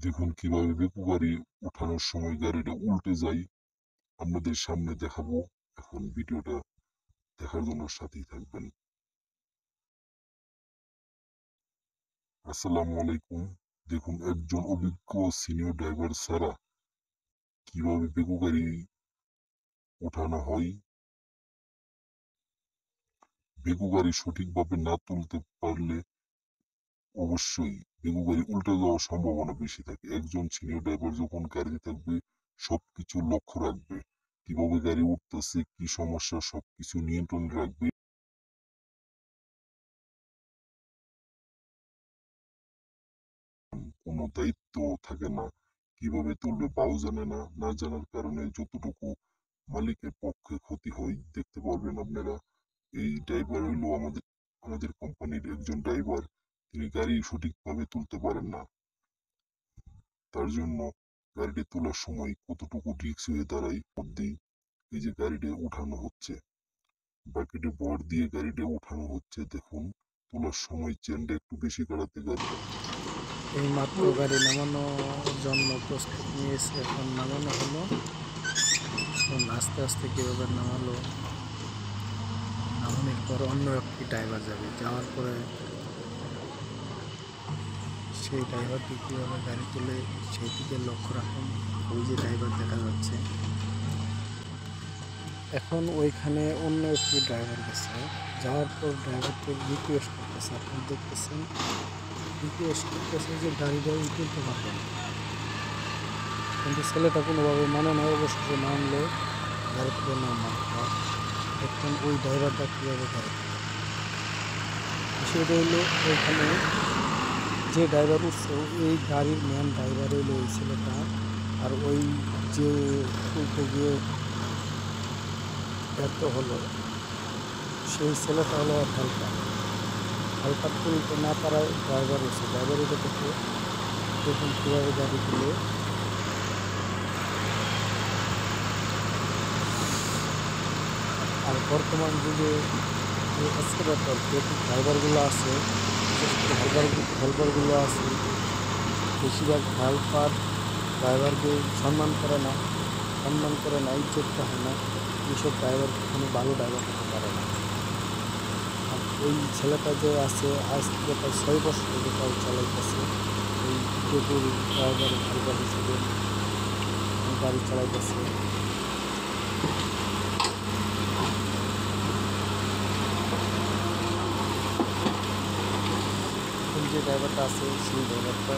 দেখুন কিভাবে বেকু গাড়ি উঠানোর সময় গাড়িটা উল্টে যায়, আপনাদের সামনে দেখাবো। এখন ভিডিওটা দেখার জন্য সাথেই থাকবেন। আসসালামু আলাইকুম। দেখুন একজন অভিজ্ঞ সিনিয়র ড্রাইভার ছাড়া কিভাবে বেকু গাড়ি ওঠানো হয়। বেকু গাড়ি সঠিকভাবে না তুলতে পারলে অবশ্যই বেকু গাড়ি উল্টে যাওয়ার সম্ভাবনা বেশি থাকে। একজন সিনিয়র ড্রাইভার যখন গাড়িতে থাকবে সবকিছু লক্ষ্য রাখবে, কিভাবে গাড়ি উঠতেছে, কি সমস্যা সবকিছু নিয়ন্ত্রণ রাখবে। কোনো দায়িত্ব থাকে না, কিভাবে তুলবে তাও জানে না। না জানার কারণে যতটুকু মালিকের পক্ষে ক্ষতি হয় দেখতে পারবেন আপনারা। এই ড্রাইভার হইলো আমাদের কোম্পানির একজন ড্রাইভার, তিনি গাড়ি সঠিকভাবে তুলতে পারেন না। তার জন্য গাড়িটি তোলার সময় কতটুকু রিস্ক হয়ে দাঁড়ায় মধ্যেই এই যে গাড়িটা উঠানো হচ্ছে, বাকেটে ভর দিয়ে গাড়িটা উঠানো হচ্ছে। দেখুন তোলার সময় চেনটা একটু বেশি কাটাতে গাড়ি এই মাত্র গাড়ি নামানোর জন্য প্রস্তুত নিয়েছে, এখন নামানো হলো। এখন আস্তে আস্তে কীভাবে নামালো, নামানোর পর অন্য একটি ড্রাইভার যাবে, যাওয়ার পরে সেই ড্রাইভারটি কীভাবে গাড়ি তুলে সেই দিকে লক্ষ্য রাখুন। ওই যে ড্রাইভার দেখা যাচ্ছে, এখন ওইখানে অন্য একটি ড্রাইভার গেছে, যাওয়ার পর ড্রাইভারকে রিকোয়েস্ট করতেছে, আপনি দেখতেছেন রিকোয়েস্ট করতেছে যে গাড়িটা তুলতে পারবে না, কিন্তু ছেলেটা কোনোভাবে মানে না, অবশেষে মানলো, গাড়ি থেকে নামা। এখন ওই ড্রাইভারটা কীভাবে গাড়ি তুলে, বিষয়টা হইলো ওইখানে যে ড্রাইভার উঠছে এই গাড়ির মেন ড্রাইভার হইলো ওই ছেলেটা, আর ওই যে তুলতে গিয়ে ব্যর্থ হলো সেই ছেলেটা হলো হেল্পার। হেল্পার তুলতে না পারায় ড্রাইভার উঠছে, ড্রাইভার উঠে থেকে দেখুন কীভাবে গাড়ি তুলে। আর বর্তমান যুগে যে এক্সকেভেটর যে ড্রাইভারগুলো আছে, বিশেষ করে হেল্পারগুলো আছে, বেশিরভাগ হেল্পার ড্রাইভারকে সম্মান করে না, ইজ্জত হয় না। এইসব ড্রাইভার কখনো ভালো ড্রাইভার হতে পারে না। আর ওই ছেলেটা যে আছে আজ থেকে প্রায় 6 বছর থেকে গাড়ি চালাইতেছে, এই ডেপুর ড্রাইভার হেল্পার হিসেবে গাড়ি চালাইতেছে। যে ড্রাইভারটা আছে সেই ড্রাইভারটা